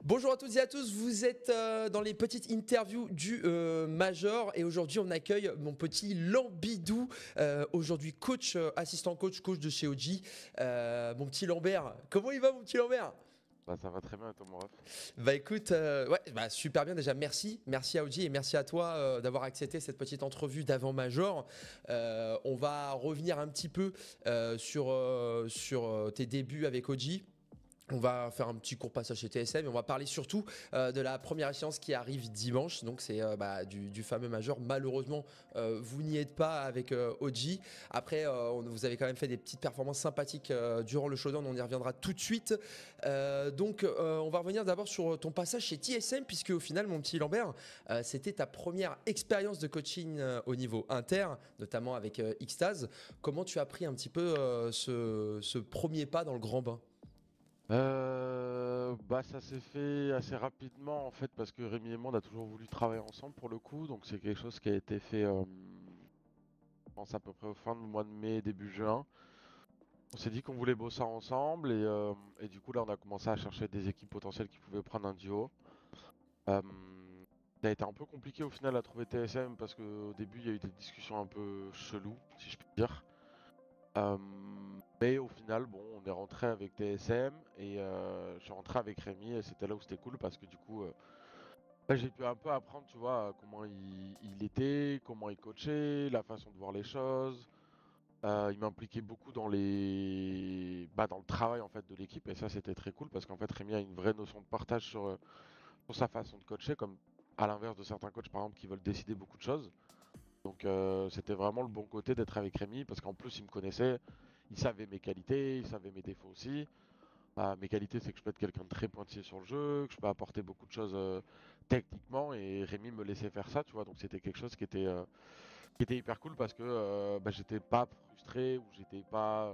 Bonjour à toutes et à tous, vous êtes dans les petites interviews du Major et aujourd'hui on accueille mon petit Lambidou, aujourd'hui coach, assistant coach de chez OG. Mon petit Lambert, comment il va mon petit Lambert? Bah, ça va très bien et toi, mon ref? Bah écoute, ouais, bah super bien déjà, merci à OG et merci à toi d'avoir accepté cette petite entrevue d'avant Major. On va revenir un petit peu sur tes débuts avec OG. On va faire un petit court passage chez TSM et on va parler surtout de la première échéance qui arrive dimanche. Donc c'est du fameux major. Malheureusement, vous n'y êtes pas avec OG. Après, vous avez quand même fait des petites performances sympathiques durant le showdown. On y reviendra tout de suite. On va revenir d'abord sur ton passage chez TSM puisque au final, mon petit Lambert, c'était ta première expérience de coaching au niveau inter, notamment avec Xtase. Comment tu as pris un petit peu ce premier pas dans le grand bain? Bah ça s'est fait assez rapidement en fait parce que Rémi et moi on a toujours voulu travailler ensemble pour le coup, donc c'est quelque chose qui a été fait je pense à peu près au fin du mois de mai, début juin. On s'est dit qu'on voulait bosser ensemble et du coup là on a commencé à chercher des équipes potentielles qui pouvaient prendre un duo. Euh, Ça a été un peu compliqué au final à trouver TSM parce qu'au début il y a eu des discussions un peu cheloues si je puis dire. Euh, mais au final, bon, on est rentré avec TSM et je suis rentré avec Rémi et c'était là où c'était cool parce que du coup, là, j'ai pu un peu apprendre, tu vois, comment il était, comment il coachait, la façon de voir les choses. Il m'impliquait beaucoup dans le travail en fait de l'équipe et ça c'était très cool parce qu'en fait Rémi a une vraie notion de partage sur sa façon de coacher, comme à l'inverse de certains coachs par exemple qui veulent décider beaucoup de choses. Donc c'était vraiment le bon côté d'être avec Rémi parce qu'en plus il me connaissait, il savait mes qualités, il savait mes défauts aussi. Mes qualités c'est que je peux être quelqu'un de très pointillé sur le jeu, que je peux apporter beaucoup de choses techniquement et Rémi me laissait faire ça, tu vois. Donc c'était quelque chose qui était hyper cool parce que j'étais pas frustré ou j'étais pas...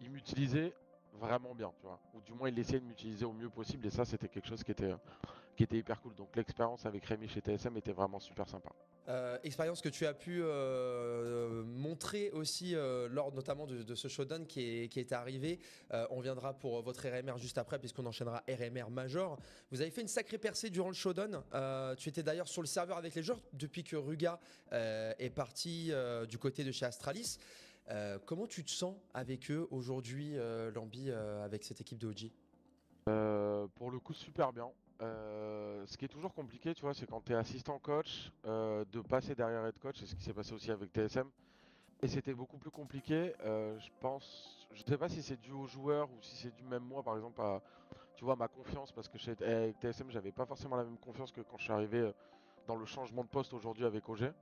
il m'utilisait vraiment bien, tu vois. Ou du moins il essayait de m'utiliser au mieux possible et ça c'était quelque chose qui était hyper cool. Donc l'expérience avec Rémi chez TSM était vraiment super sympa. Expérience que tu as pu montrer aussi lors notamment de ce showdown qui est arrivé. On viendra pour votre RMR juste après puisqu'on enchaînera RMR Major. Vous avez fait une sacrée percée durant le showdown. Tu étais d'ailleurs sur le serveur avec les joueurs depuis que Ruga est parti du côté de chez Astralis. Comment tu te sens avec eux aujourd'hui, Lambi, avec cette équipe de OG? Pour le coup, super bien. Ce qui est toujours compliqué, tu vois, c'est quand tu es assistant coach, de passer derrière head coach, c'est ce qui s'est passé aussi avec TSM. Et c'était beaucoup plus compliqué, je pense. Je sais pas si c'est dû aux joueurs ou si c'est dû même moi, par exemple, à, tu vois, ma confiance, parce que avec TSM, j'avais pas forcément la même confiance que quand je suis arrivé dans le changement de poste aujourd'hui avec OG.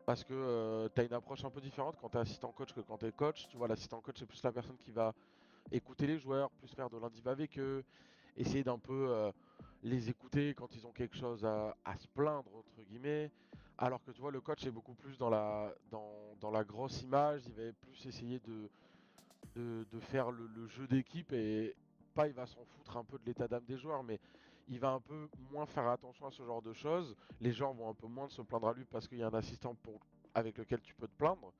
Parce que tu as une approche un peu différente quand tu es assistant coach que quand tu es coach. Tu vois, l'assistant coach, c'est plus la personne qui va écouter les joueurs, plus faire de l'indiv avec eux, essayer d'un peu les écouter quand ils ont quelque chose à se plaindre, entre guillemets. Alors que tu vois, le coach est beaucoup plus dans la grosse image, il va plus essayer de faire le jeu d'équipe et pas il va s'en foutre un peu de l'état d'âme des joueurs, mais il va un peu moins faire attention à ce genre de choses. Les gens vont un peu moins se plaindre à lui parce qu'il y a un assistant avec lequel tu peux te plaindre.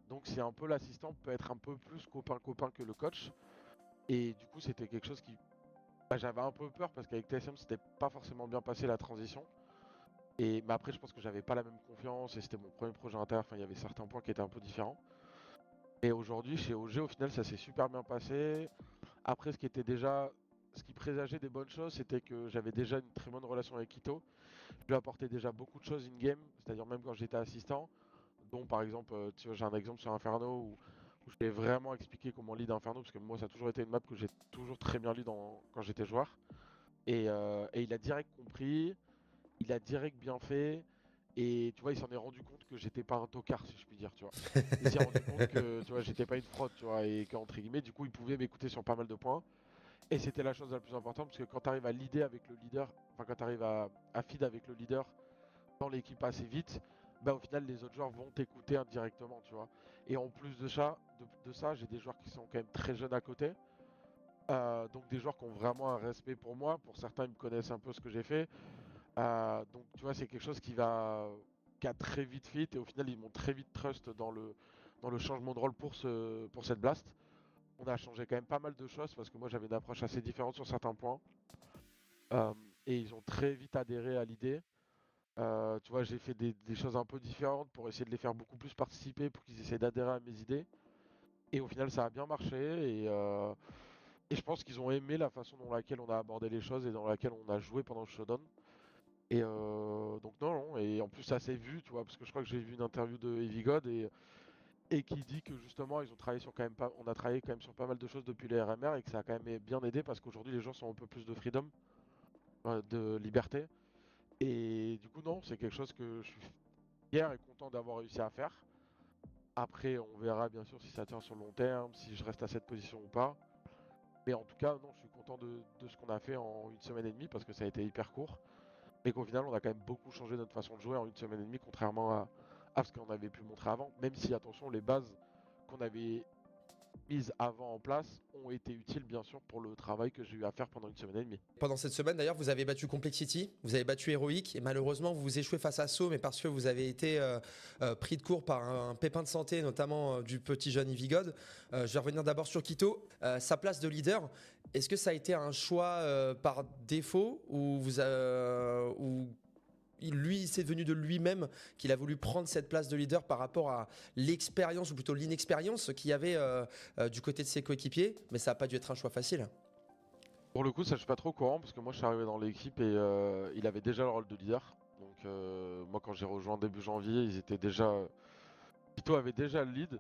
Donc c'est un peu l'assistant peut être un peu plus copain-copain que le coach. Et du coup, c'était quelque chose qui. J'avais un peu peur parce qu'avec TSM, c'était pas forcément bien passé la transition. Mais après, je pense que j'avais pas la même confiance et c'était mon premier projet inter. Enfin, il y avait certains points qui étaient un peu différents. Et aujourd'hui, chez OG, au final, ça s'est super bien passé. Après, ce qui présageait des bonnes choses, c'était que j'avais déjà une très bonne relation avec Ito. Je lui apportais déjà beaucoup de choses in-game, c'est-à-dire même quand j'étais assistant. Dont par exemple, tu vois, j'ai un exemple sur Inferno où je t'ai vraiment expliqué comment lead Inferno, parce que moi ça a toujours été une map que j'ai toujours très bien lead quand j'étais joueur. Et il a direct compris, il a direct bien fait, et tu vois, il s'en est rendu compte que j'étais pas un tocard, si je puis dire, tu vois. Il s'est rendu compte que, tu vois, j'étais pas une fraude, tu vois, et qu'entre guillemets, du coup, il pouvait m'écouter sur pas mal de points. Et c'était la chose la plus importante, parce que quand tu arrives à leader avec le leader, enfin quand tu arrives à feed avec le leader, dans l'équipe assez vite, bah au final les autres joueurs vont t'écouter indirectement, tu vois. Et en plus de ça, j'ai des joueurs qui sont quand même très jeunes à côté. Donc des joueurs qui ont vraiment un respect pour moi. Pour certains, ils me connaissent un peu ce que j'ai fait. Donc tu vois, c'est quelque chose qui a très vite fit et au final ils m'ont très vite trust dans le changement de rôle pour cette blast. On a changé quand même pas mal de choses parce que moi j'avais une approche assez différente sur certains points. Euh, et ils ont très vite adhéré à l'idée. Tu vois, j'ai fait des choses un peu différentes pour essayer de les faire beaucoup plus participer, pour qu'ils essaient d'adhérer à mes idées. Et au final, ça a bien marché. Et je pense qu'ils ont aimé la façon dont laquelle on a abordé les choses et dans laquelle on a joué pendant le showdown. Et donc non, non, et en plus ça s'est vu, tu vois, parce que je crois que j'ai vu une interview de Heavy God et qui dit que justement ils ont travaillé sur quand même pas, on a travaillé quand même sur pas mal de choses depuis les RMR et que ça a quand même bien aidé parce qu'aujourd'hui les gens sont un peu plus de freedom, de liberté. Et du coup non, c'est quelque chose que je suis fier et content d'avoir réussi à faire. Après on verra bien sûr si ça tient sur le long terme, si je reste à cette position ou pas. Mais en tout cas non, je suis content de ce qu'on a fait en une semaine et demie parce que ça a été hyper court. Mais qu'au final, on a quand même beaucoup changé notre façon de jouer en une semaine et demie, contrairement à ce qu'on avait pu montrer avant. Même si, attention, les bases qu'on avait mises avant en place ont été utiles, bien sûr, pour le travail que j'ai eu à faire pendant une semaine et demie. Pendant cette semaine, d'ailleurs, vous avez battu Complexity, vous avez battu Heroic, et malheureusement, vous vous échouez face à So, mais parce que vous avez été pris de court par un pépin de santé, notamment du petit jeune Ivigod. Je vais revenir d'abord sur Quito. Sa place de leader, est-ce que ça a été un choix par défaut ou lui, c'est venu de lui-même qu'il a voulu prendre cette place de leader par rapport à l'expérience, ou plutôt l'inexpérience qu'il y avait du côté de ses coéquipiers, mais ça n'a pas dû être un choix facile. Pour le coup, ça, je suis pas trop au courant, parce que moi, je suis arrivé dans l'équipe et il avait déjà le rôle de leader. Donc, moi, quand j'ai rejoint début janvier, ils étaient déjà. Pito avait déjà le lead.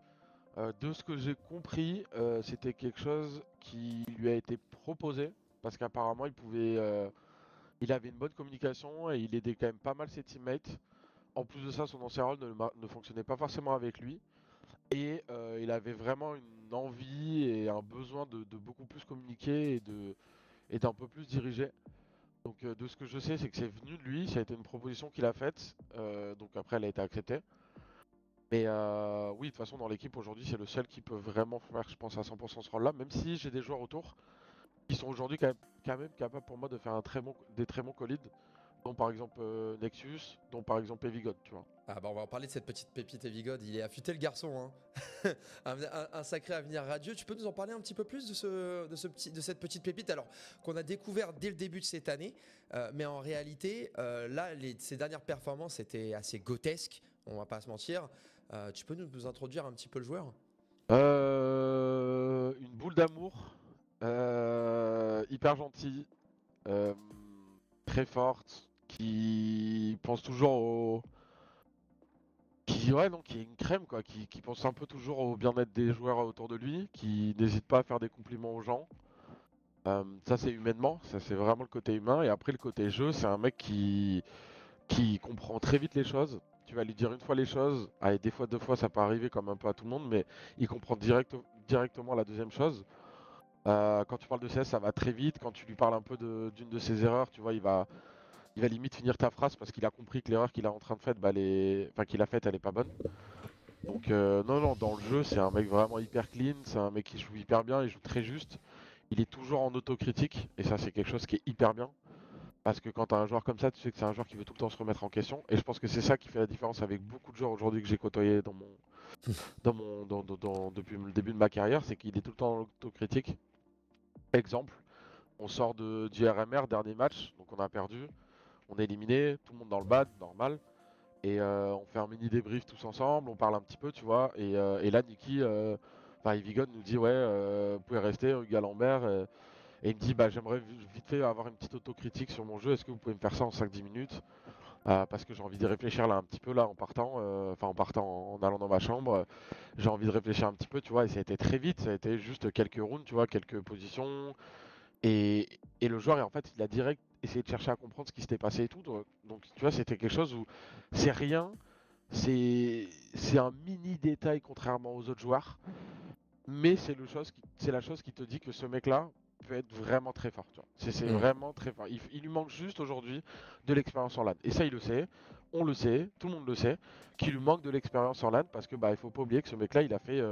De ce que j'ai compris, c'était quelque chose qui lui a été proposé, parce qu'apparemment, il avait une bonne communication et il aidait quand même pas mal ses teammates. En plus de ça, son ancien rôle ne fonctionnait pas forcément avec lui. Et il avait vraiment une envie et un besoin de beaucoup plus communiquer et d'un peu plus diriger. Donc de ce que je sais, c'est que c'est venu de lui, ça a été une proposition qu'il a faite. Donc après, elle a été acceptée. Mais oui, de toute façon, dans l'équipe aujourd'hui, c'est le seul qui peut vraiment faire, je pense, à 100% ce rôle-là. Même si j'ai des joueurs autour qui sont aujourd'hui quand même capables pour moi de faire des très bons co-leads, dont par exemple Nexus, dont par exemple Evigod, tu vois. Ah bah on va en parler de cette petite pépite Evigod, il est affûté le garçon, hein. Un sacré avenir radieux. Tu peux nous en parler un petit peu plus de cette petite pépite alors qu'on a découvert dès le début de cette année, mais en réalité là ces dernières performances étaient assez grotesques, on va pas se mentir. Tu peux nous introduire un petit peu le joueur? Une boule d'amour, hyper gentille, euh, très forte, qui pense toujours ouais, non, qui est une crème, quoi, qui pense un peu toujours au bien-être des joueurs autour de lui, qui n'hésite pas à faire des compliments aux gens. Ça, c'est humainement, ça, c'est vraiment le côté humain. Et après, le côté jeu, c'est un mec qui comprend très vite les choses. Tu vas lui dire une fois les choses, et des fois, deux fois, ça peut arriver comme un peu à tout le monde, mais il comprend directement la deuxième chose. Quand tu parles de CS, ça va très vite. Quand tu lui parles un peu d'une de ses erreurs, tu vois, il va limite finir ta phrase parce qu'il a compris que l'erreur qu'il est en train de faire, bah, enfin, qu'il a faite, elle est pas bonne. Donc non, non, dans le jeu, c'est un mec vraiment hyper clean, c'est un mec qui joue hyper bien, il joue très juste. Il est toujours en autocritique, et ça, c'est quelque chose qui est hyper bien. Parce que quand tu as un joueur comme ça, tu sais que c'est un joueur qui veut tout le temps se remettre en question. Et je pense que c'est ça qui fait la différence avec beaucoup de joueurs aujourd'hui que j'ai côtoyés depuis le début de ma carrière, c'est qu'il est tout le temps en autocritique. Exemple, on sort du RMR, dernier match, donc on a perdu, on est éliminé, tout le monde dans le bad, normal. Et on fait un mini débrief tous ensemble, on parle un petit peu, tu vois. Et là, Niki, enfin, Evigon nous dit, ouais, vous pouvez rester, Hugo Lambert. Et il me dit, bah, j'aimerais vite fait avoir une petite autocritique sur mon jeu. Est-ce que vous pouvez me faire ça en 5-10 minutes? Parce que j'ai envie d'y réfléchir là un petit peu, là, en partant, en allant dans ma chambre. J'ai envie de réfléchir un petit peu, tu vois. Et ça a été très vite, ça a été juste quelques rounds, tu vois, quelques positions. Et le joueur, en fait, il a direct essayé de chercher à comprendre ce qui s'était passé et tout. Donc, tu vois, c'était quelque chose où c'est rien, c'est un mini détail contrairement aux autres joueurs, mais c'est la chose qui te dit que ce mec-là peut être vraiment très fort. Tu vois. C'est Hmm. vraiment très fort. Il lui manque juste aujourd'hui de l'expérience en LAN. Et ça, il le sait, on le sait, tout le monde le sait, qu'il lui manque de l'expérience en LAN parce que bah, il faut pas oublier que ce mec-là, il a fait.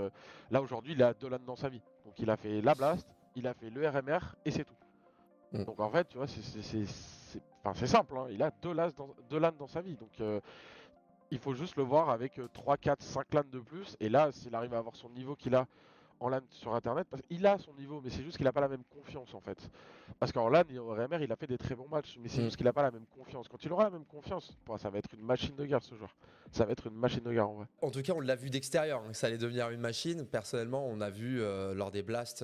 Là aujourd'hui, il a 2 LAN dans sa vie. Donc il a fait la Blast, il a fait le RMR et c'est tout. Hmm. Donc en fait, tu vois, enfin, c'est simple, hein. Il a 2 LAN dans sa vie. Donc il faut juste le voir avec 3, 4, 5 LAN de plus. Et là, s'il arrive à avoir son niveau qu'il a en LAN sur internet, parce qu'il a son niveau, mais c'est juste qu'il a pas la même confiance en fait. Parce qu'en LAN, RMR, il a fait des très bons matchs, mais c'est Mm. juste qu'il a pas la même confiance. Quand il aura la même confiance, bah, ça va être une machine de guerre ce joueur. Ça va être une machine de guerre en vrai. En tout cas, on l'a vu d'extérieur, hein, que ça allait devenir une machine. Personnellement, on a vu lors des blasts,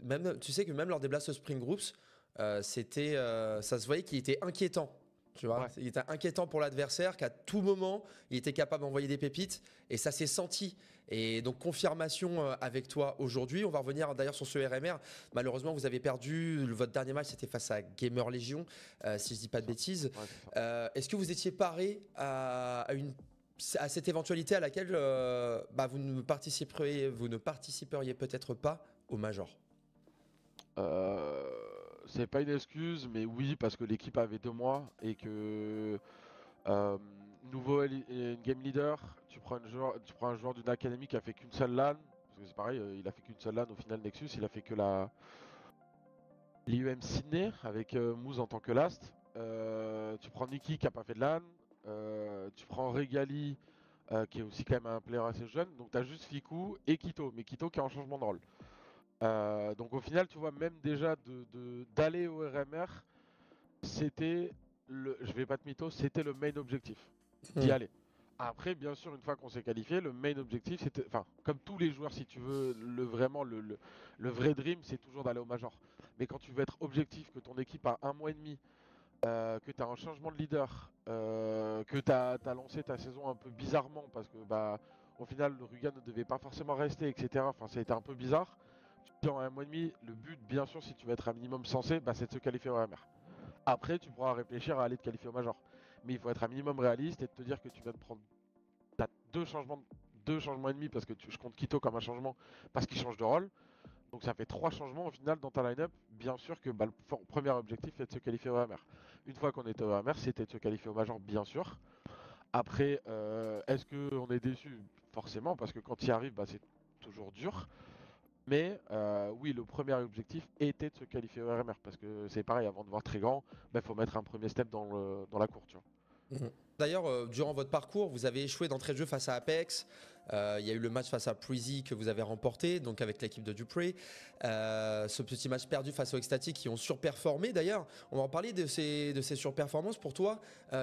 même, tu sais que même lors des blasts Spring Groups, ça se voyait qu'il était inquiétant. Tu vois, Ouais. il était inquiétant pour l'adversaire, qu'à tout moment, il était capable d'envoyer des pépites, et ça s'est senti. Et donc, confirmation avec toi aujourd'hui. On va revenir d'ailleurs sur ce RMR. Malheureusement, vous avez perdu. Votre dernier match, c'était face à Gamer Legion, si je dis pas de Ça. bêtises. Ouais, c'est ça. Est-ce que vous étiez paré à cette éventualité à laquelle vous ne participeriez peut-être pas au Major? Euh, c'est pas une excuse, mais oui, parce que l'équipe avait 2 mois et que euh, game leader, tu prends un joueur d'une académie qui a fait qu'une seule LAN, parce que c'est pareil, il a fait qu'une seule LAN au final Nexus, il a fait que l'IUM Sydney avec Moose en tant que last. Tu prends Nikki qui a pas fait de LAN, tu prends Regali qui est aussi quand même un player assez jeune, donc tu as juste Fiku et Kito, mais Kito qui est en changement de rôle. Donc au final, tu vois, même déjà d'aller au RMR, c'était je vais pas te mytho, c'était le main objectif d'y Hmm. aller. Après, bien sûr, une fois qu'on s'est qualifié, le main objectif, c'était, enfin, comme tous les joueurs, si tu veux, le vrai dream, c'est toujours d'aller au major. Mais quand tu veux être objectif, que ton équipe a 1 mois et demi, que tu as un changement de leader, que tu as lancé ta saison un peu bizarrement, parce que bah, au final, le Rugan ne devait pas forcément rester, etc. Enfin, ça a été un peu bizarre. En 1 mois et demi, le but, bien sûr, si tu veux être un minimum sensé, bah, c'est de se qualifier au RMR. Après, tu pourras réfléchir à aller te qualifier au Major. Mais il faut être un minimum réaliste et te dire que tu viens de prendre t'as deux changements et demi, parce que je compte Kito comme un changement parce qu'il change de rôle. Donc ça fait 3 changements au final dans ta line-up. Bien sûr que bah, le premier objectif est de se qualifier au RMR. Une fois qu'on était au RMR, c'était de se qualifier au Major, bien sûr. Après, est-ce qu'on est déçu? Forcément, parce que quand il arrive, bah, c'est toujours dur. Mais oui, le premier objectif était de se qualifier au RMR, parce que c'est pareil, avant de voir très grand, il faut mettre un premier step dans la cour, tu vois. Mhm. D'ailleurs, durant votre parcours, vous avez échoué d'entrée de jeu face à Apex. Il y a eu le match face à Preezy que vous avez remporté, donc avec l'équipe de Dupré. Ce petit match perdu face aux Ecstatic qui ont surperformé d'ailleurs. On va en parler de ces surperformances pour toi.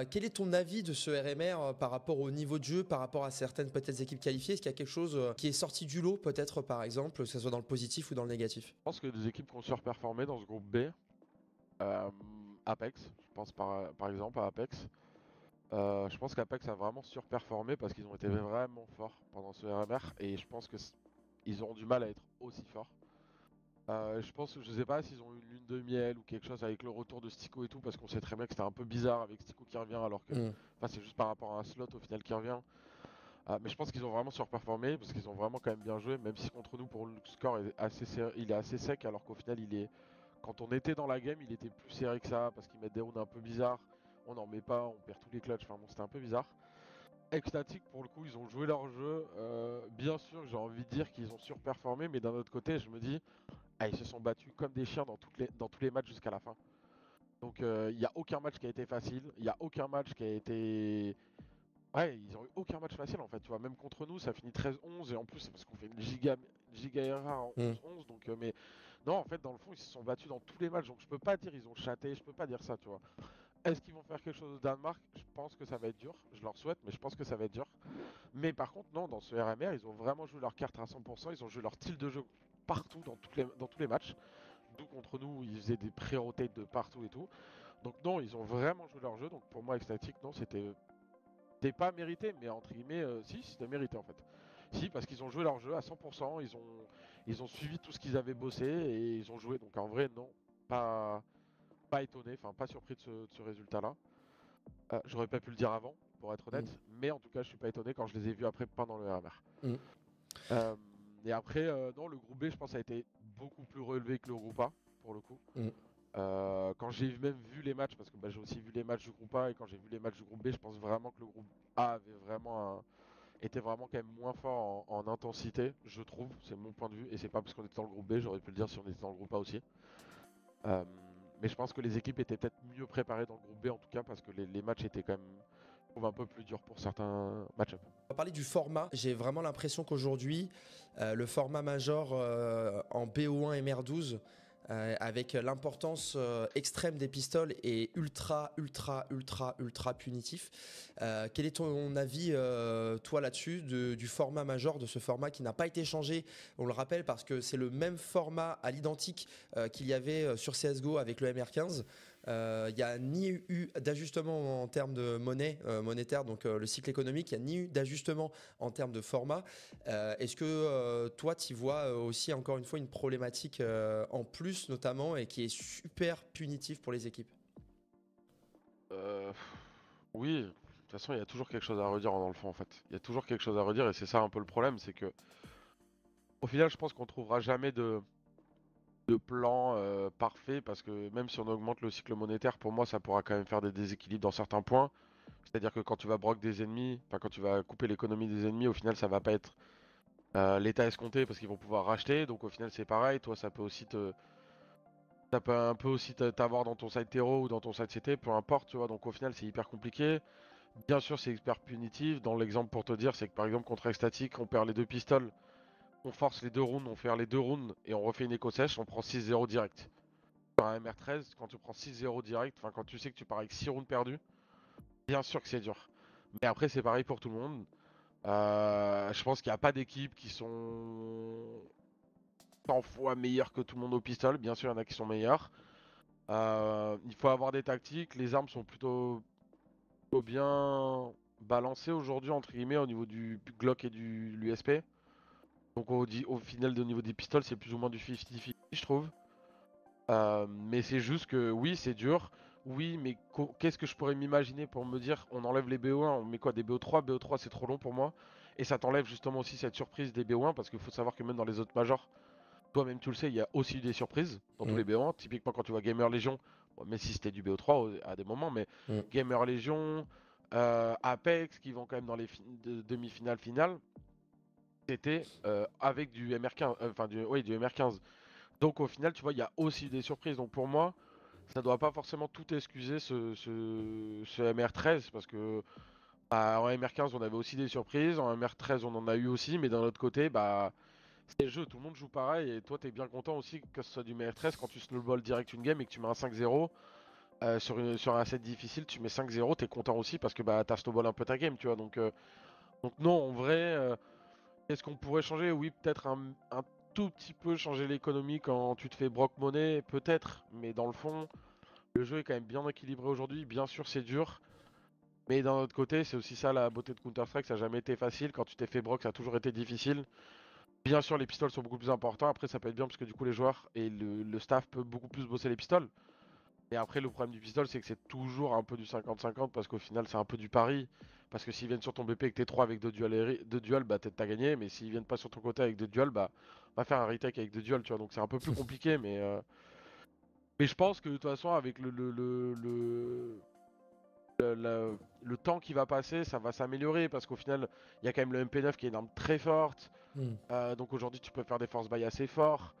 Quel est ton avis de ce RMR par rapport au niveau de jeu, par rapport à certaines peut-être équipes qualifiées? Est-ce qu'il y a quelque chose qui est sorti du lot peut-être par exemple, que ce soit dans le positif ou dans le négatif? Je pense que des équipes qui ont surperformé dans ce groupe B, euh, Apex, je pense par exemple à Apex. Je pense qu'Apex a vraiment surperformé parce qu'ils ont été vraiment forts pendant ce RMR et je pense que ils auront du mal à être aussi forts. Je pense que je sais pas s'ils ont eu une lune de miel ou quelque chose avec le retour de Stico et tout, parce qu'on sait très bien que c'était un peu bizarre avec Stico qui revient alors que Mm. enfin c'est juste par rapport à un slot au final qui revient. Mais je pense qu'ils ont vraiment surperformé parce qu'ils ont vraiment quand même bien joué, même si contre nous pour le score il est assez sec, alors qu'au final quand on était dans la game il était plus serré que ça parce qu'ils mettent des rounds un peu bizarres, on n'en met pas, on perd tous les clutches, enfin bon c'était un peu bizarre. Ecstatic pour le coup ils ont joué leur jeu, bien sûr j'ai envie de dire qu'ils ont surperformé, mais d'un autre côté je me dis ils se sont battus comme des chiens dans tous les matchs jusqu'à la fin. Donc il n'y a aucun match qui a été facile, il n'y a aucun match qui a été... Ouais, ils ont eu aucun match facile en fait, tu vois, même contre nous ça finit 13-11 et en plus c'est parce qu'on fait une giga erreur en Mm. 11-11, donc mais non, en fait dans le fond ils se sont battus dans tous les matchs, donc je peux pas dire ils ont chaté, je peux pas dire ça, tu vois. Est-ce qu'ils vont faire quelque chose au Danemark? Je pense que ça va être dur, je leur souhaite, mais je pense que ça va être dur. Mais par contre non, dans ce RMR ils ont vraiment joué leur carte à 100%, ils ont joué leur style de jeu partout dans tous les matchs. D'où contre nous ils faisaient des pré-rotates de partout et tout. Donc non, ils ont vraiment joué leur jeu, donc pour moi Ecstatic non, c'était pas mérité, mais entre guillemets, si, c'était mérité en fait. Si, parce qu'ils ont joué leur jeu à 100%, ils ont suivi tout ce qu'ils avaient bossé et ils ont joué. Donc en vrai, non, pas, pas étonné, enfin pas surpris de ce résultat-là. J'aurais pas pu le dire avant, pour être honnête, Mm. mais en tout cas, je suis pas étonné quand je les ai vus après pendant le RMR. Mm. Euh, et après, non, le groupe B, je pense, a été beaucoup plus relevé que le groupe A, pour le coup. Mm. Quand j'ai même vu les matchs, parce que bah, j'ai aussi vu les matchs du groupe A, et quand j'ai vu les matchs du groupe B, je pense vraiment que le groupe A était vraiment quand même moins fort en intensité, je trouve, c'est mon point de vue, et c'est pas parce qu'on était dans le groupe B, j'aurais pu le dire si on était dans le groupe A aussi. Euh, mais je pense que les équipes étaient peut-être mieux préparées dans le groupe B en tout cas, parce que les matchs étaient quand même trouve un peu plus dur pour certains match-up. On va parler du format. J'ai vraiment l'impression qu'aujourd'hui, le format major en BO1 et MR12, avec l'importance extrême des pistoles, est ultra punitif. Quel est ton avis, toi, là-dessus, du format major, de ce format qui n'a pas été changé, on le rappelle, parce que c'est le même format à l'identique qu'il y avait sur CSGO avec le MR15. Il n'y a ni eu d'ajustement en termes de monnaie monétaire, donc le cycle économique, il n'y a ni eu d'ajustement en termes de format. Est-ce que toi, tu vois aussi encore une fois une problématique en plus notamment et qui est super punitive pour les équipes? Euh, oui, de toute façon, il y a toujours quelque chose à redire dans le fond en fait. Il y a toujours quelque chose à redire et c'est ça un peu le problème, c'est que au final, je pense qu'on trouvera jamais de plan parfait parce que même si on augmente le cycle monétaire, pour moi, ça pourra quand même faire des déséquilibres dans certains points. C'est-à-dire que quand tu vas broc des ennemis, enfin quand tu vas couper l'économie des ennemis, au final, ça va pas être l'état escompté parce qu'ils vont pouvoir racheter. Donc au final, c'est pareil. Toi, ça peut un peu aussi t'avoir dans ton side terreau ou dans ton side CT, peu importe, tu vois. Donc au final, c'est hyper compliqué. Bien sûr, c'est hyper punitif. Dans l'exemple pour te dire, c'est que par exemple contre Extatic, on perd les deux pistoles, on force les deux rounds, on fait les deux rounds et on refait une éco sèche, on prend 6-0 direct. Sur un MR13, quand tu prends 6-0 direct, enfin quand tu sais que tu pars avec 6 rounds perdus, bien sûr que c'est dur. Mais après, c'est pareil pour tout le monde. Je pense qu'il n'y a pas d'équipes qui sont 100 fois meilleures que tout le monde au pistol. Bien sûr, il y en a qui sont meilleures. Il faut avoir des tactiques. Les armes sont plutôt bien balancées aujourd'hui, entre guillemets, au niveau du Glock et du l'USP. Donc au final, au niveau des pistoles, c'est plus ou moins du 50-50, je trouve. Mais c'est juste que oui, c'est dur. Oui, mais qu'est-ce que je pourrais m'imaginer pour me dire on enlève les BO1, on met quoi des BO3? BO3 c'est trop long pour moi. Et ça t'enlève justement aussi cette surprise des BO1 parce qu'il faut savoir que même dans les autres majors, toi-même tu le sais, il y a aussi eu des surprises dans tous Mm, les BO1. Typiquement quand tu vois Gamer Légion, bon, mais si c'était du BO3 à des moments, mais mm. Gamer Légion, Apex qui vont quand même dans les demi-finales finales, c'était avec du MR15, enfin du MR15. Donc au final, tu vois, il y a aussi des surprises. Donc pour moi, ça doit pas forcément tout excuser ce MR13 parce que bah, en MR15 on avait aussi des surprises, en MR13 on en a eu aussi, mais d'un autre côté, bah c'est le jeu, tout le monde joue pareil et toi t'es bien content aussi que ce soit du MR13 quand tu snowball direct une game et que tu mets un 5-0 sur un set difficile, tu mets 5-0, t'es content aussi parce que bah t'as snowball un peu ta game, tu vois. Donc non, en vrai, est-ce qu'on pourrait changer? Oui, peut-être un tout petit peu changer l'économie quand tu te fais broc monnaie, peut-être, mais dans le fond. Le jeu est quand même bien équilibré aujourd'hui. Bien sûr, c'est dur. Mais d'un autre côté, c'est aussi ça la beauté de Counter-Strike. Ça n'a jamais été facile. Quand tu t'es fait broc, ça a toujours été difficile. Bien sûr, les pistoles sont beaucoup plus importants. Après, ça peut être bien parce que du coup, les joueurs et le staff peut beaucoup plus bosser les pistoles. Et après, le problème du pistol, c'est que c'est toujours un peu du 50-50 parce qu'au final, c'est un peu du pari. Parce que s'ils viennent sur ton BP et que t'es 3 avec deux duels, bah t'as gagné. Mais s'ils viennent pas sur ton côté avec deux duels, bah va faire un retake avec deux duels, tu vois. Donc c'est un peu plus compliqué. Mais je pense que de toute façon, avec le temps qui va passer, ça va s'améliorer parce qu'au final, il y a quand même le MP9 qui est une arme très forte. Mm. Donc aujourd'hui, tu peux faire des force buy assez forts.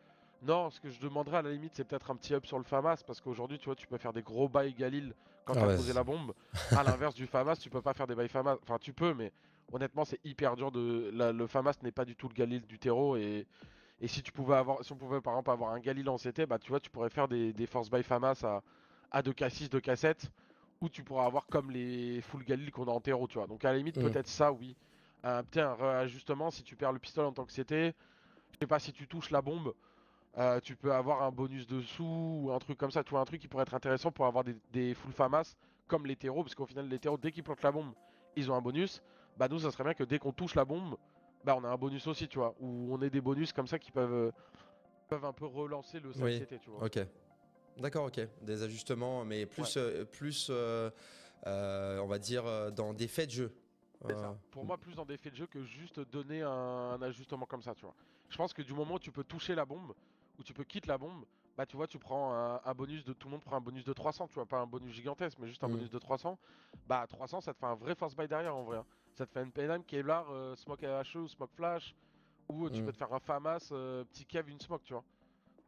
Non, ce que je demanderais à la limite, c'est peut-être un petit up sur le FAMAS parce qu'aujourd'hui, tu vois, tu peux faire des gros buy Galil quand tu Ah as ouais. posé la bombe. À l'inverse du FAMAS, tu peux pas faire des buy FAMAS. Enfin, tu peux, mais honnêtement, c'est hyper dur le FAMAS n'est pas du tout le Galil du terreau et si on pouvait par exemple avoir un Galil en CT, bah tu vois, tu pourrais faire des force buy FAMAS à 2K6, 2K7 où tu pourras avoir comme les full Galil qu'on a en terreau, tu vois. Donc à la limite, Mm. peut-être ça, oui. Peut-être un réajustement si tu perds le pistolet en tant que CT. Je sais pas si tu touches la bombe, tu peux avoir un bonus dessous ou un truc comme ça. Tu vois, un truc qui pourrait être intéressant pour avoir des full FAMAS comme les terreaux, parce qu'au final, les terreaux, dès qu'ils plantent la bombe, ils ont un bonus. Bah, nous, ça serait bien que dès qu'on touche la bombe, bah, on a un bonus aussi, tu vois. Ou on ait des bonus comme ça qui peuvent un peu relancer le side Oui, CT, tu vois. ok. D'accord, ok. Des ajustements, mais Ouais, on va dire, dans des faits de jeu. c'est Euh, ça. Pour moi, plus dans des faits de jeu que juste donner un ajustement comme ça, tu vois. Je pense que du moment où tu peux toucher la bombe, où tu peux quitter la bombe, bah tu vois, tu prends un bonus de. Tout le monde prend un bonus de 300, tu vois, pas un bonus gigantesque, mais juste un mm. bonus de 300. Bah 300, ça te fait un vrai force buy derrière en vrai, hein. Ça te fait une PNM, Kevlar, Smoke AHE ou Smoke Flash, ou tu Mm. peux te faire un FAMAS, petit Kev, une Smoke, tu vois.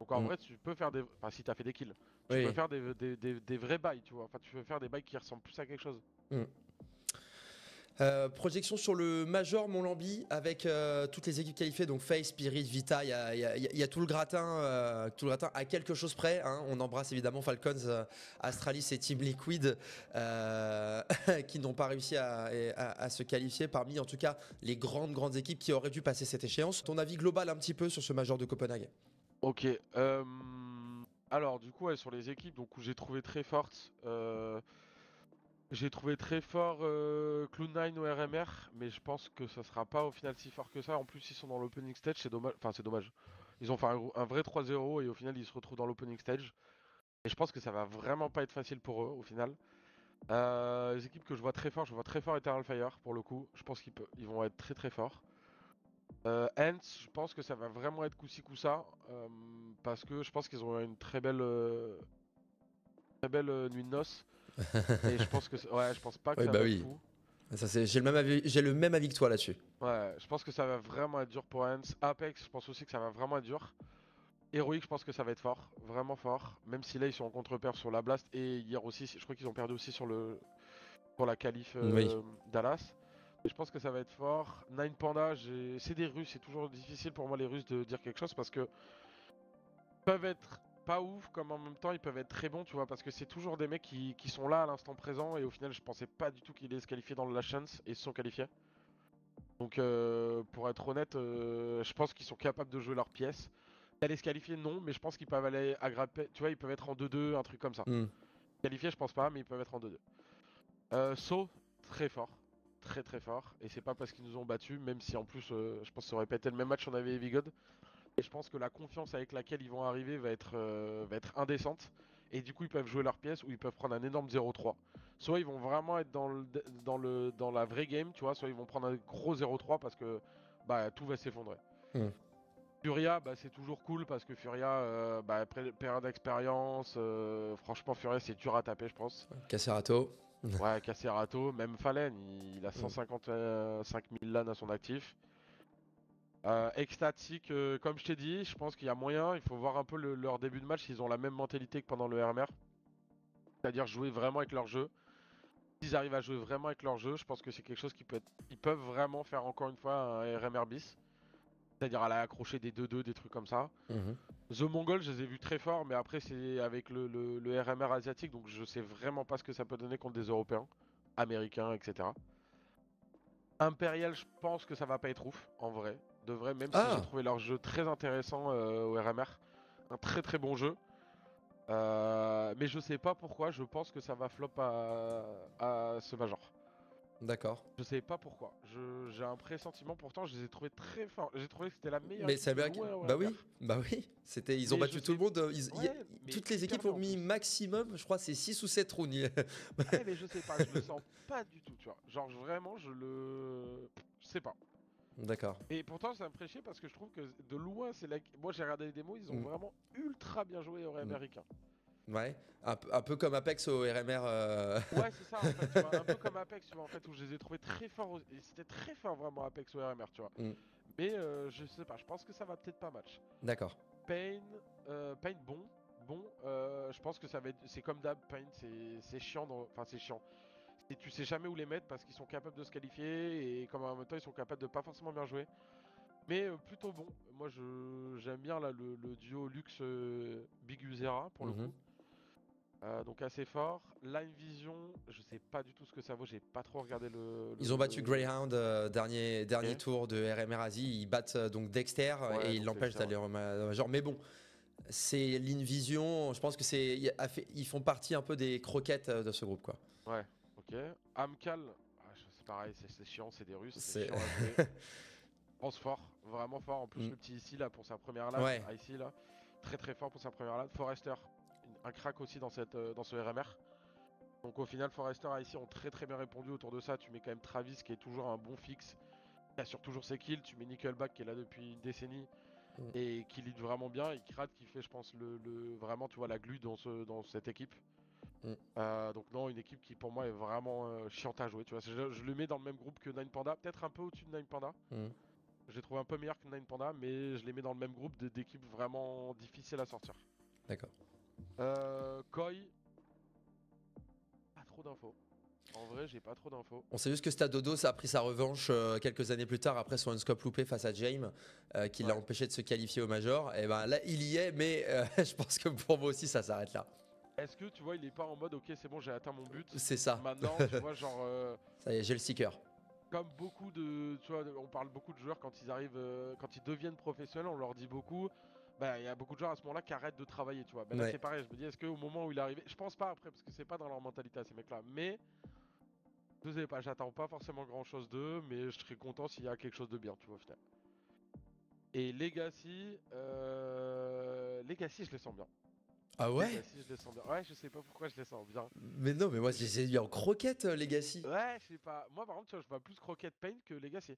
Donc en Mm. vrai, tu peux faire des. Enfin, si t'as fait des kills, tu peux Oui. faire des vrais bails, tu vois. Enfin, tu peux faire des bails qui ressemblent plus à quelque chose. Mm. Projection sur le Major Mont-Lamby avec toutes les équipes qualifiées, donc FaZe, Spirit, Vita, il y a tout le gratin à quelque chose près. Hein. On embrasse évidemment Falcons, Astralis et Team Liquid qui n'ont pas réussi à se qualifier parmi en tout cas les grandes équipes qui auraient dû passer cette échéance. Ton avis global un petit peu sur ce Major de Copenhague? Ok. Alors du coup, ouais, sur les équipes donc, où j'ai trouvé très fortes, j'ai trouvé très fort Cloud9 au RMR, mais je pense que ça sera pas au final si fort que ça. En plus, ils sont dans l'opening stage, c'est dommage. Enfin, c'est dommage. Ils ont fait un vrai 3-0 et au final, ils se retrouvent dans l'opening stage. Et je pense que ça va vraiment pas être facile pour eux au final. Les équipes que je vois très fort Eternal Fire pour le coup. Je pense ils vont être très très forts. Ants, je pense que ça va vraiment être coup-ci coup-ça. Parce que je pense qu'ils ont une très belle nuit de noces. Et je pense que ouais, je pense pas que Oui, ça bah va être oui. fou. J'ai le même avis que toi là-dessus. Ouais, je pense que ça va vraiment être dur pour Ants. Apex, je pense aussi que ça va vraiment être dur. Heroic, je pense que ça va être fort, vraiment fort. Même si là ils sont en contre-perf sur la Blast et hier aussi, je crois qu'ils ont perdu aussi pour la qualif Oui. Dallas. Et je pense que ça va être fort. Nine Panda, c'est des Russes, c'est toujours difficile pour moi les Russes de dire quelque chose parce que ils peuvent être pas ouf comme en même temps ils peuvent être très bons, tu vois, parce que c'est toujours des mecs qui sont là à l'instant présent et au final je pensais pas du tout qu'ils allaient se qualifier dans le Last Chance et ils se sont qualifiés. Donc pour être honnête, je pense qu'ils sont capables de jouer leur pièce. D'aller se qualifier, non, mais je pense qu'ils peuvent aller aggrapper. Tu vois, ils peuvent être en 2-2, un truc comme ça. Hmm. Qualifiés, je pense pas, mais ils peuvent être en 2-2. So, très fort. Très très fort. Et c'est pas parce qu'ils nous ont battus, même si en plus, je pense que ça aurait pas été le même match si on avait Heavy God. Et je pense que la confiance avec laquelle ils vont arriver va être indécente. Et du coup, ils peuvent jouer leur pièce ou ils peuvent prendre un énorme 0-3. Soit ils vont vraiment être dans la vraie game, tu vois, soit ils vont prendre un gros 0-3 parce que bah, tout va s'effondrer. Hmm. Furia, bah, c'est toujours cool parce que Furia, bah, après période d'expérience, franchement, Furia c'est dur à taper, je pense. Cacerato. Ouais, Cacerato, même Fallen, il a 155 000 LAN à son actif. Ecstatic, comme je t'ai dit, je pense qu'il y a moyen. Il faut voir un peu leur début de match, s'ils ont la même mentalité que pendant le RMR. C'est-à-dire jouer vraiment avec leur jeu. S'ils arrivent à jouer vraiment avec leur jeu, je pense que c'est quelque chose qui peut être. Ils peuvent vraiment faire encore une fois un RMR bis. C'est-à-dire aller accrocher des 2-2, des trucs comme ça. Mhm. The Mongol, je les ai vus très forts, mais après c'est avec le RMR asiatique, donc je sais vraiment pas ce que ça peut donner contre des Européens, Américains, etc. Impérial, je pense que ça va pas être ouf, en vrai. De vrai, même si j'ai Ah, trouvé leur jeu très intéressant au RMR. Un très très bon jeu. Mais je sais pas pourquoi, je pense que ça va flop à ce Major. d'accord. Je sais pas pourquoi. J'ai un pressentiment, pourtant je les ai trouvés très forts. J'ai trouvé que c'était la meilleure Mais équipe c'est de bien. loin au Bah RMR. oui, bah oui. Ils ont Mais je battu tout le sais. monde. Ouais, mais Toutes les hyper équipes bien ont en mis plus. maximum, je crois, c'est 6 ou 7 rounds. Ouais, mais je sais pas, je le sens pas du tout, tu vois. Genre vraiment, je sais pas. D'accord. Et pourtant, ça me ferait chier parce que je trouve que de loin, c'est la. Moi, j'ai regardé les démos, ils ont Mm, vraiment ultra bien joué au mm. américain. Ouais. Un peu comme Apex au RMR. Ouais, c'est ça en fait, tu vois. Un peu comme Apex, tu vois, en fait, où je les ai trouvés très forts. Et c'était très fort vraiment Apex au RMR, tu vois. Mm, Mais je sais pas, je pense que ça va peut-être pas match. d'accord. Pain, Pain bon. Bon, je pense que ça va être. C'est comme d'hab, Pain, c'est chiant. Enfin, c'est chiant. Et tu sais jamais où les mettre parce qu'ils sont capables de se qualifier et comme en même temps ils sont capables de pas forcément bien jouer. Mais plutôt bon. Moi j'aime bien là le duo Lux Big Uzera pour le Mhm. coup. Donc assez fort. Line Vision, je sais pas du tout ce que ça vaut, j'ai pas trop regardé Ils ont battu Greyhound, dernier Ok. tour de RMR Asie. Ils battent donc Dexter Ouais, et ils donc l'empêchent Dexter, ouais. d'aller au Major. Mais bon, c'est l'Invision. Je pense que ils font partie un peu des croquettes de ce groupe, quoi. Ouais, ok. Amcal, c'est pareil, c'est chiant, c'est des Russes, c'est C'est. chiant à jouer. Pense fort, vraiment fort. En plus Mm. le petit ici là pour sa première LAN, Ouais, ici là, très très fort pour sa première LAN. Forrester, un crack aussi dans ce RMR. Donc au final, Forrester et ici ont très très bien répondu autour de ça. Tu mets quand même Travis qui est toujours un bon fixe, qui assure toujours ses kills. Tu mets Nickelback qui est là depuis une décennie Mm. et qui lead vraiment bien. Et Krat qui fait, je pense, vraiment, tu vois, la glue dans cette équipe. Mm. Donc non, une équipe qui pour moi est vraiment chiante à jouer. Tu vois, je le mets dans le même groupe que Nine Panda, peut-être un peu au-dessus de Nine Panda. Mm. Je les trouve un peu meilleurs que Nine Panda, mais je les mets dans le même groupe d'équipes vraiment difficiles à sortir. D'accord. Koi, pas trop d'infos. En vrai, j'ai pas trop d'infos. On sait juste que Stadodos a pris sa revanche quelques années plus tard après son unscope loupé face à James, qui l'a Ouais. empêché de se qualifier au Major. Et ben là, il y est, mais je pense que pour moi aussi, ça s'arrête là. Est-ce que tu vois, il est pas en mode ok, c'est bon, j'ai atteint mon but. C'est ça. Maintenant, tu vois, genre, Ça y est, j'ai le sticker. comme beaucoup de, tu vois, on parle beaucoup de joueurs quand ils arrivent, quand ils deviennent professionnels, on leur dit beaucoup. Bah, il y a beaucoup de joueurs à ce moment-là qui arrêtent de travailler, tu vois. Ben là, Ouais. c'est pareil. Je me dis, est-ce qu'au moment où il est arrivé, je pense pas après, parce que c'est pas dans leur mentalité à ces mecs-là. Mais je sais pas, j'attends pas forcément grand-chose d'eux, mais je serais content s'il y a quelque chose de bien, tu vois, au final. Et Legacy, je les sens bien. Ah ouais? Legacy, je les sens bien. Ouais, je sais pas pourquoi je les sens bien. Mais non, mais moi, Je- j'ai eu en croquette, Legacy. Ouais, je sais pas. Moi, par contre, tu vois, je vois plus Croquette Paint que Legacy.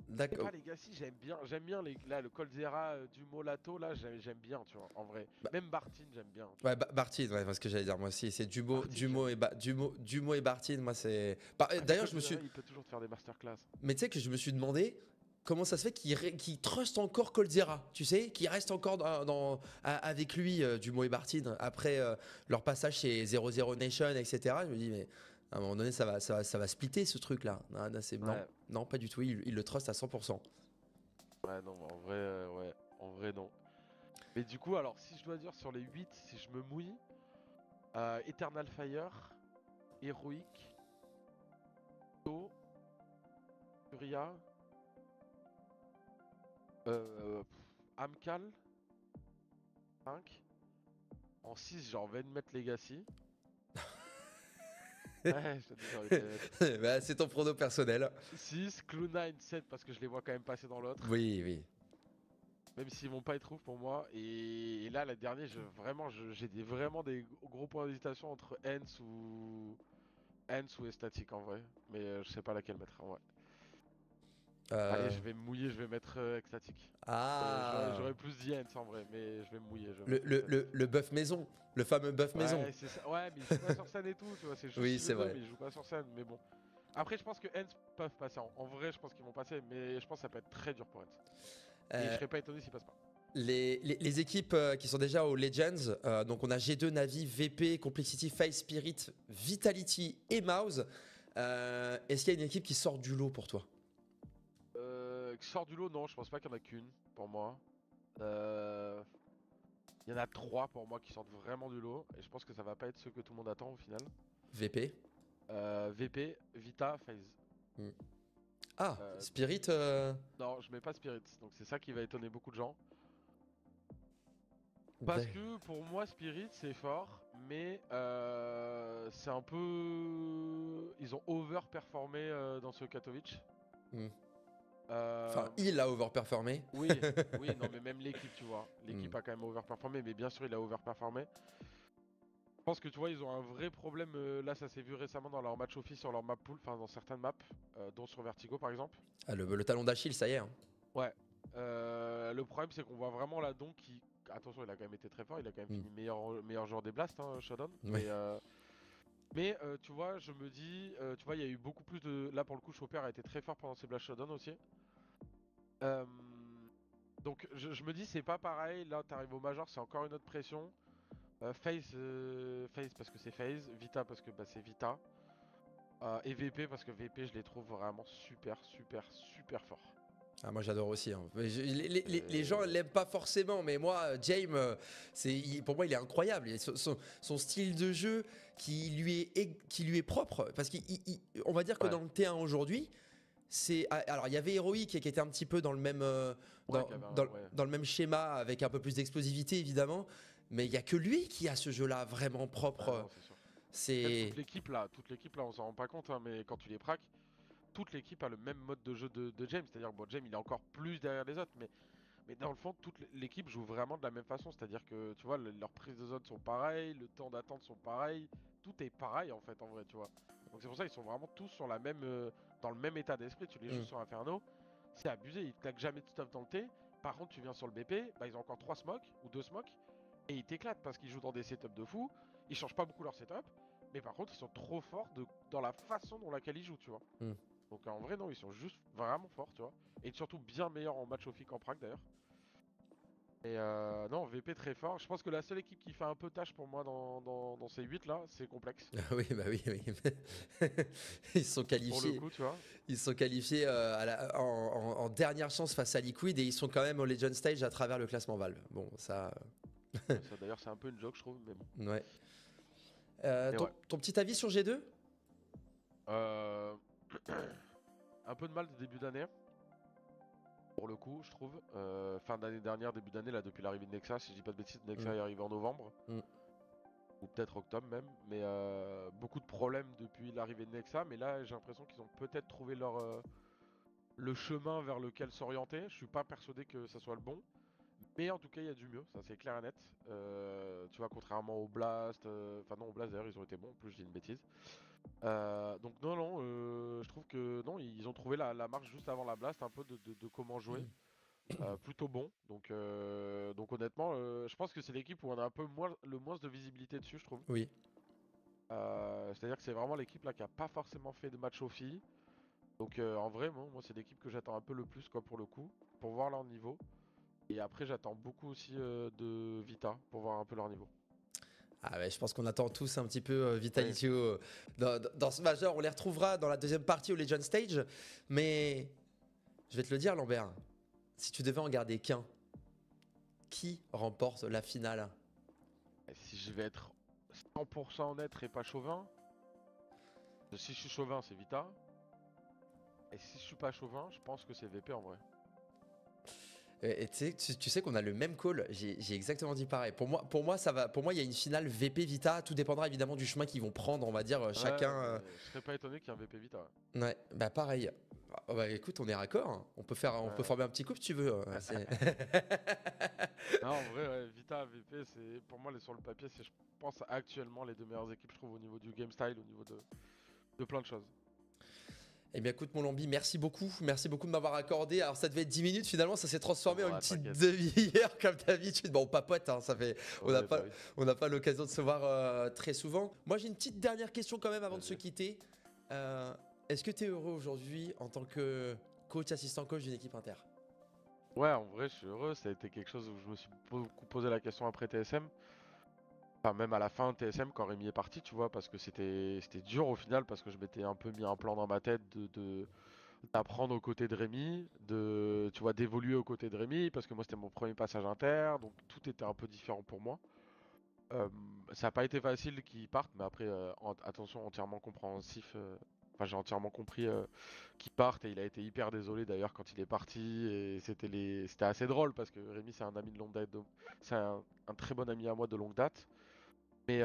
C'est D'accord. pas Legacy, j'aime bien là, le Coldzera du Molato, là, j'aime bien, tu vois, en vrai. Bah, Même Bartine, j'aime bien, tu ouais, vois. Bartine, ouais, parce que j'allais dire moi aussi, c'est Bartine, j'aime bien. Dumo et Bartine, moi c'est. Ouais, mais D'ailleurs, je me suis. Coldzera, il peut toujours te faire des masterclass. Mais tu sais que je me suis demandé comment ça se fait qu'il trust encore Coldzera, tu sais, qu'il reste encore avec lui, Dumo et Bartine, après leur passage chez 00 Nation, etc. Je me dis, mais à un moment donné, ça va splitter ce truc-là. Non, non, non, Ouais, non, pas du tout, il le trust à 100%. ouais, non, en vrai, ouais, en vrai, non. Mais du coup, alors, si je dois dire sur les 8, si je me mouille, Eternal Fire, Heroic, To, Furia, Amcal, 5. En 6, j'ai envie de mettre Legacy. Ouais, je te dis, j'ai envie de les mettre. Bah, c'est ton prono personnel. 6, Cloud9, 7 parce que je les vois quand même passer dans l'autre. Oui, oui. Même s'ils vont pas être ouf pour moi. Et là, la dernière, j'ai vraiment des gros points d'hésitation entre Hens ou Estatic en vrai. Mais je sais pas laquelle mettre en vrai. Allez, Euh, je vais me mouiller, je vais mettre Ecstatic. Ah, J'aurais plus dit Hens en vrai, mais je vais me mouiller, je vais mettre Ecstatic. le bœuf maison, le fameux bœuf maison. Ouais, c'est ça. Ouais, mais il joue pas sur scène et tout, tu vois. C'est juste Oui, qu'il le c'est veut, vrai. mais il joue pas sur scène. Mais bon. Après, je pense que Hens peuvent passer. En vrai, je pense qu'ils vont passer, mais je pense que ça peut être très dur pour Hens. Et je Euh, serais pas étonné s'ils passent pas. les équipes qui sont déjà aux Legends, donc on a G2, Navi, VP, Complexity, Face Spirit, Vitality et Mouse. Est-ce qu'il y a une équipe qui sort du lot pour toi? Qui sort du lot, non, je pense pas qu'il y en a qu'une pour moi. Euh, Il y en a trois pour moi qui sortent vraiment du lot, et je pense que ça va pas être ceux que tout le monde attend au final. VP. VP, Vita, FaZe. Hmm. Ah, Euh, Spirit. non, je mets pas Spirit, donc c'est ça qui va étonner beaucoup de gens. Parce D'ac- que pour moi, Spirit c'est fort, mais c'est un peu. Ils ont overperformé dans ce Katowice. hmm. Euh, Enfin, il a overperformé. oui, oui, non, mais même l'équipe, tu vois. Hmm. L'équipe a quand même overperformé, mais bien sûr, il a overperformé. Je pense que tu vois, ils ont un vrai problème. Là, ça s'est vu récemment dans leur match office sur leur map pool, enfin dans certaines maps, dont sur Vertigo par exemple. Ah, le talon d'Achille, ça y est, hein. Ouais. Le problème, c'est qu'on voit vraiment là donc qui. Attention, il a quand même été très fort. Il a quand même Hmm. fini meilleur joueur des Blasts, hein, Shodan. Ouais. Mais tu vois, je me dis, tu vois, il y a eu beaucoup plus de. Là, pour le coup, Chopper a été très fort pendant ses Blast Shodan aussi. Euh, Donc, je me dis, c'est pas pareil. Là, t'arrives au Major, c'est encore une autre pression. FaZe parce que c'est FaZe, Vita parce que bah, c'est Vita, et VP parce que VP je les trouve vraiment super super super forts. Ah, moi j'adore aussi, hein. Mais les gens Et- l'aiment pas forcément, mais moi, James, pour moi il est incroyable. Son style de jeu qui lui est propre, parce qu'on va dire que Ouais, dans le T1 aujourd'hui, alors il y avait Heroic qui était un petit peu dans le même, ouais, ouais. dans le même schéma avec un peu plus d'explosivité évidemment, mais il y a que lui qui a ce jeu-là vraiment Ah propre. non, c'est sûr. Même C'est toute l'équipe là, on s'en rend pas compte, hein, mais quand tu les praques, toute l'équipe a le même mode de jeu de James. C'est-à-dire que bon, James il est encore plus derrière les autres, mais dans le fond, toute l'équipe joue vraiment de la même façon. C'est-à-dire que tu vois, leurs prises de zone sont pareilles, le temps d'attente sont pareils, tout est pareil en fait en vrai, tu vois. Donc c'est pour ça qu'ils sont vraiment tous sur la même, dans le même état d'esprit. Tu les joues Hmm. sur Inferno, c'est abusé, ils claquent jamais de stuff dans le T. Par contre, tu viens sur le BP, bah ils ont encore 3 smokes ou 2 smokes et ils t'éclatent parce qu'ils jouent dans des setups de fou. Ils changent pas beaucoup leur setup, mais par contre, ils sont trop forts dans la façon dont laquelle ils jouent, tu vois. Hmm. Donc en vrai, non, ils sont juste vraiment forts, tu vois. Et surtout bien meilleurs en match au FIC en prac d'ailleurs. Et non, VP très fort. Je pense que la seule équipe qui fait un peu tâche pour moi dans ces 8 là, c'est Complex. Oui, bah oui, oui. Ils sont Pour le qualifiés, coup, tu vois. ils sont qualifiés en dernière chance face à Liquid et ils sont quand même au Legend Stage à travers le classement Valve. Bon, ça, Ça d'ailleurs, c'est un peu une joke, je trouve, mais bon. ouais. Et Ton, ouais. ton petit avis sur G2? Euh, un peu de mal de début d'année. Pour le coup, je trouve. Fin d'année dernière, début d'année, là, depuis l'arrivée de Nexa, si je dis pas de bêtises, Nexa Mm, est arrivé en novembre, mm. ou peut-être octobre même. Mais beaucoup de problèmes depuis l'arrivée de Nexa. Mais là, j'ai l'impression qu'ils ont peut-être trouvé le chemin vers lequel s'orienter. Je suis pas persuadé que ça soit le bon. Mais en tout cas, il y a du mieux, ça c'est clair et net. Tu vois, contrairement au Blast, enfin non, au Blast d'ailleurs, ils ont été bons, en plus je dis une bêtise. Donc non, non, je trouve que non, ils ont trouvé la marche juste avant la Blast, un peu de comment jouer. Plutôt bon. Donc honnêtement, je pense que c'est l'équipe où on a un peu le moins de visibilité dessus, je trouve. Oui. C'est-à-dire que c'est vraiment l'équipe là qui a pas forcément fait de match aux filles. Donc en vrai, moi c'est l'équipe que j'attends un peu le plus quoi pour le coup, pour voir leur niveau. Et après, j'attends beaucoup aussi de Vita pour voir un peu leur niveau. Ah ouais, je pense qu'on attend tous un petit peu Oui. Vitality dans ce majeur. On les retrouvera dans la deuxième partie au Legend Stage. Mais je vais te le dire, Lambert, si tu devais en garder qu'un, qui remporte la finale? Et si je vais être 100% honnête et pas chauvin, si je suis chauvin, c'est Vita. Et si je suis pas chauvin, je pense que c'est VP en vrai. Et tu sais qu'on a le même call. J'ai exactement dit pareil. Pour moi, ça va. Pour moi, il y a une finale VP Vita. Tout dépendra évidemment du chemin qu'ils vont prendre. On va dire chacun. Ouais, mais je serais pas étonné qu'il y ait un VP Vita. Ouais, bah pareil. Ah, bah écoute, on est raccord, hein. On peut Ouais. former un petit couple si tu veux. Non, en vrai, ouais, Vita, VP, c'est pour moi, sur le papier, c'est, je pense, actuellement les deux meilleures équipes, je trouve, au niveau du game style, au niveau de plein de choses. Eh bien écoute mon Lambi, merci beaucoup. Merci beaucoup de m'avoir accordé. Alors ça devait être 10 minutes finalement, ça s'est transformé en une Ouais, petite t'inquiète. demi-heure comme d'habitude. Bon, on papote, hein, ça fait, Ouais, bah oui. on n'a pas l'occasion de se voir très souvent. Moi j'ai une petite dernière question quand même avant de se Vas-y. quitter. Euh, Est-ce que tu es heureux aujourd'hui en tant que coach, assistant coach d'une équipe inter? Ouais, en vrai, je suis heureux. Ça a été quelque chose où je me suis beaucoup posé la question après TSM. Enfin, même à la fin de TSM, quand Rémi est parti, tu vois, parce que c'était dur au final, parce que je m'étais un peu mis un plan dans ma tête d'apprendre aux côtés de Rémi, tu vois, d'évoluer aux côtés de Rémi, parce que moi, c'était mon premier passage inter, donc tout était un peu différent pour moi. Euh, Ça n'a pas été facile qu'il parte, mais après, attention, entièrement compréhensif. Enfin, j'ai entièrement compris qu'il parte et il a été hyper désolé d'ailleurs quand il est parti. Et c'était assez drôle parce que Rémi, c'est un ami de longue date, c'est un très bon ami à moi de longue date. Mais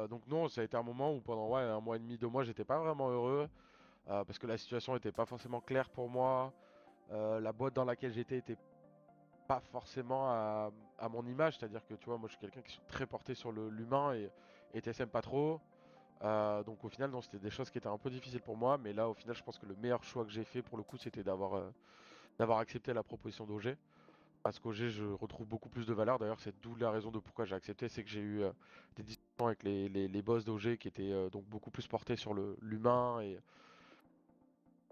donc non, ça a été un moment où pendant ouais, un mois et demi, 2 mois, j'étais pas vraiment heureux parce que la situation était pas forcément claire pour moi. La boîte dans laquelle j'étais était pas forcément à mon image, c'est-à-dire que tu vois, moi je suis quelqu'un qui est très porté sur l'humain et TSM pas trop. Donc au final, non, c'était des choses qui étaient un peu difficiles pour moi, mais là au final, je pense que le meilleur choix que j'ai fait pour le coup, c'était d'avoir accepté la proposition d'OG. Parce qu'OG, je retrouve beaucoup plus de valeur. D'ailleurs, c'est d'où la raison de pourquoi j'ai accepté, c'est que j'ai eu des discussions avec les boss d'OG qui étaient donc beaucoup plus portés sur l'humain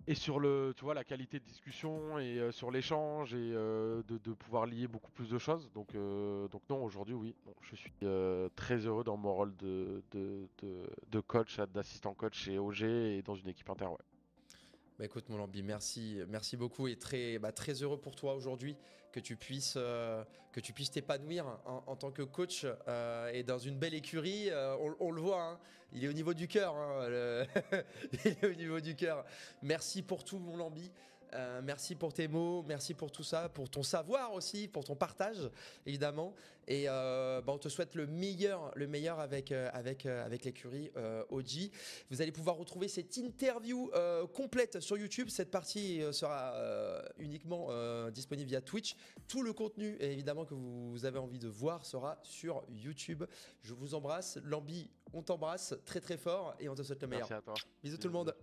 et sur tu vois, la qualité de discussion et sur l'échange et de pouvoir lier beaucoup plus de choses. Donc non, aujourd'hui, oui, non, je suis très heureux dans mon rôle de coach, d'assistant coach chez OG et dans une équipe inter, ouais. Bah écoute mon Lambi, merci beaucoup et très heureux pour toi aujourd'hui que tu puisses t'épanouir en tant que coach et dans une belle écurie. On le voit, hein, il est au niveau du cœur, hein, il est au niveau du cœur. Merci pour tout mon Lambi. Merci pour tes mots, merci pour tout ça, pour ton savoir aussi, pour ton partage évidemment. Et on te souhaite le meilleur avec l'écurie OG. Vous allez pouvoir retrouver cette interview complète sur YouTube. Cette partie sera uniquement disponible via Twitch. Tout le contenu, évidemment, que vous avez envie de voir sera sur YouTube. Je vous embrasse. Lambi, on t'embrasse très très fort et on te souhaite le meilleur. Merci à toi. Bisous tout le Bisous, bisous. monde.